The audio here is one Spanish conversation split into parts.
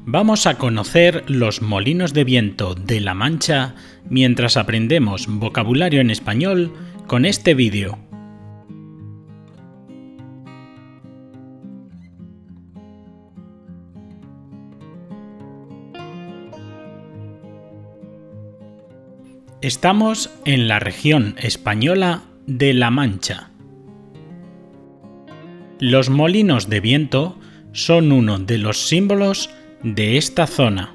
Vamos a conocer los molinos de viento de La Mancha mientras aprendemos vocabulario en español con este vídeo. Estamos en la región española de La Mancha. Los molinos de viento son uno de los símbolos de esta zona.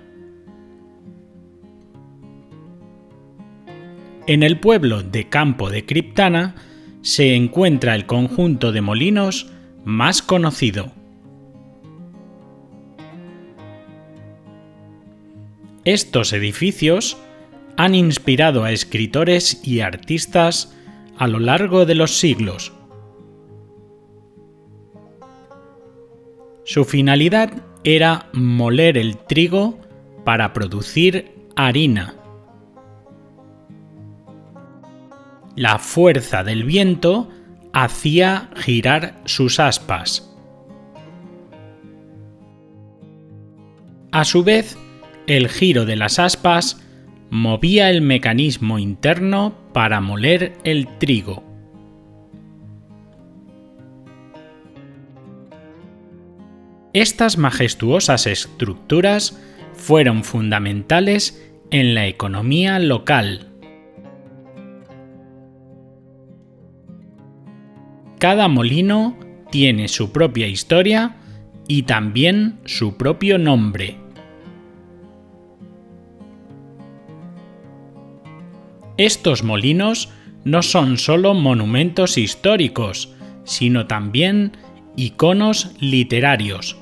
En el pueblo de Campo de Criptana se encuentra el conjunto de molinos más conocido. Estos edificios han inspirado a escritores y artistas a lo largo de los siglos. Su finalidad era moler el trigo para producir harina. La fuerza del viento hacía girar sus aspas. A su vez, el giro de las aspas movía el mecanismo interno para moler el trigo. Estas majestuosas estructuras fueron fundamentales en la economía local. Cada molino tiene su propia historia y también su propio nombre. Estos molinos no son solo monumentos históricos, sino también iconos literarios.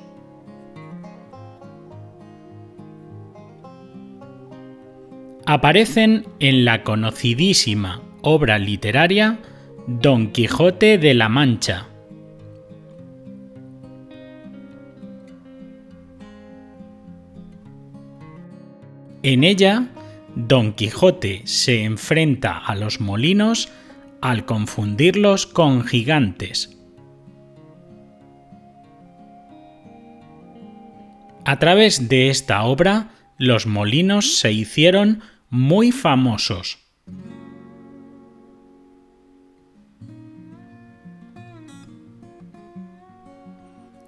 Aparecen en la conocidísima obra literaria Don Quijote de la Mancha. En ella, Don Quijote se enfrenta a los molinos al confundirlos con gigantes. A través de esta obra, los molinos se hicieron muy famosos.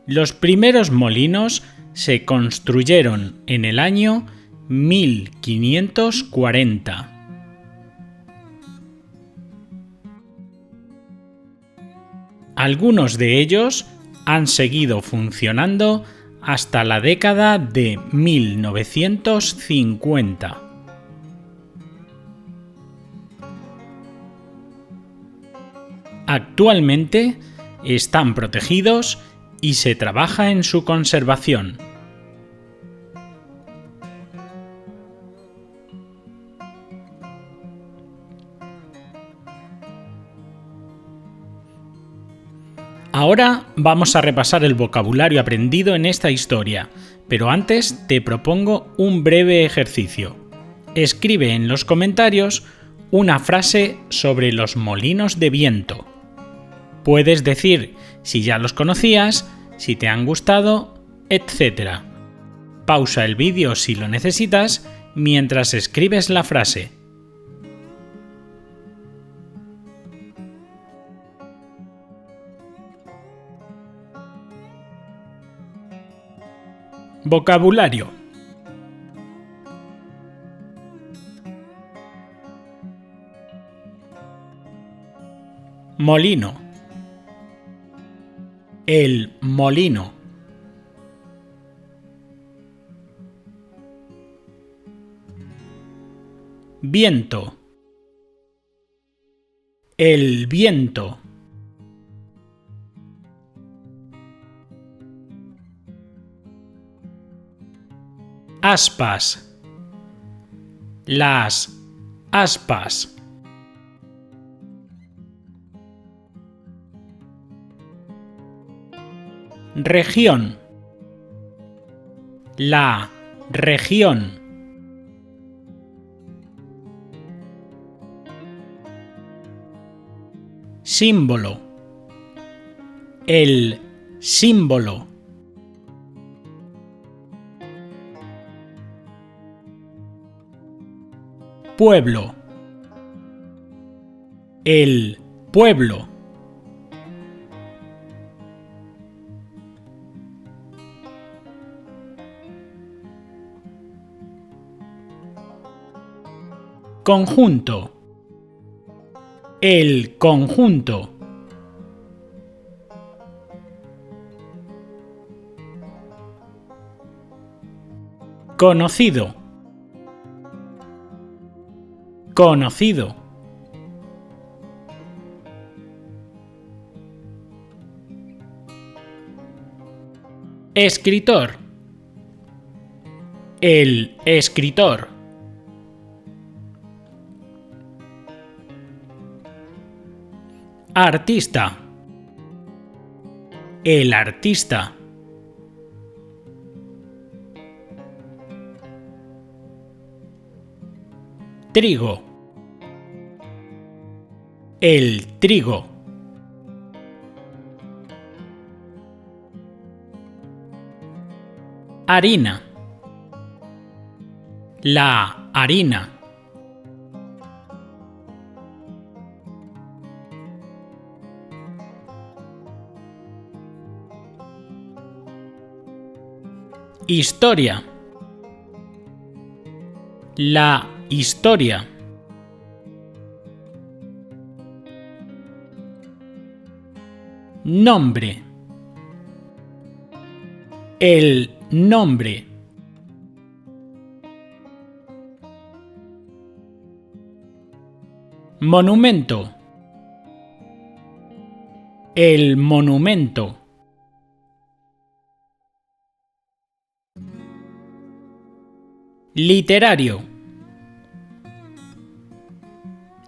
Los primeros molinos se construyeron en el año 1540. Algunos de ellos han seguido funcionando hasta la década de 1950. Actualmente están protegidos y se trabaja en su conservación. Ahora vamos a repasar el vocabulario aprendido en esta historia, pero antes te propongo un breve ejercicio. Escribe en los comentarios una frase sobre los molinos de viento. Puedes decir si ya los conocías, si te han gustado, etc. Pausa el vídeo si lo necesitas mientras escribes la frase. Vocabulario. Molino. El molino. Viento. El viento. Aspas. Las aspas. Región. La región. Símbolo. El símbolo. pueblo. El pueblo. Conjunto. El conjunto. Conocido. Conocido. Escritor. El escritor. Artista. El artista. Trigo. El trigo. Harina. La harina. Historia. La historia. Nombre. El nombre. Monumento. El monumento. Literario.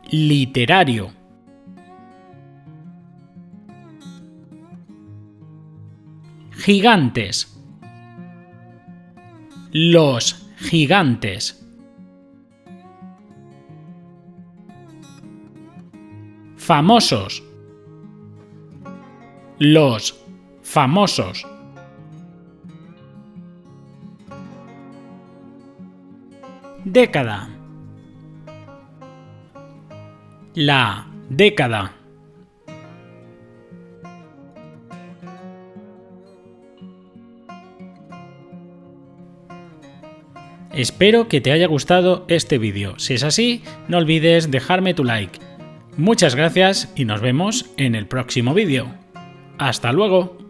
Literario. Gigantes. Los gigantes. Famosos. Los famosos. Década. La década. Espero que te haya gustado este vídeo. Si es así, no olvides dejarme tu like. Muchas gracias y nos vemos en el próximo vídeo. ¡Hasta luego!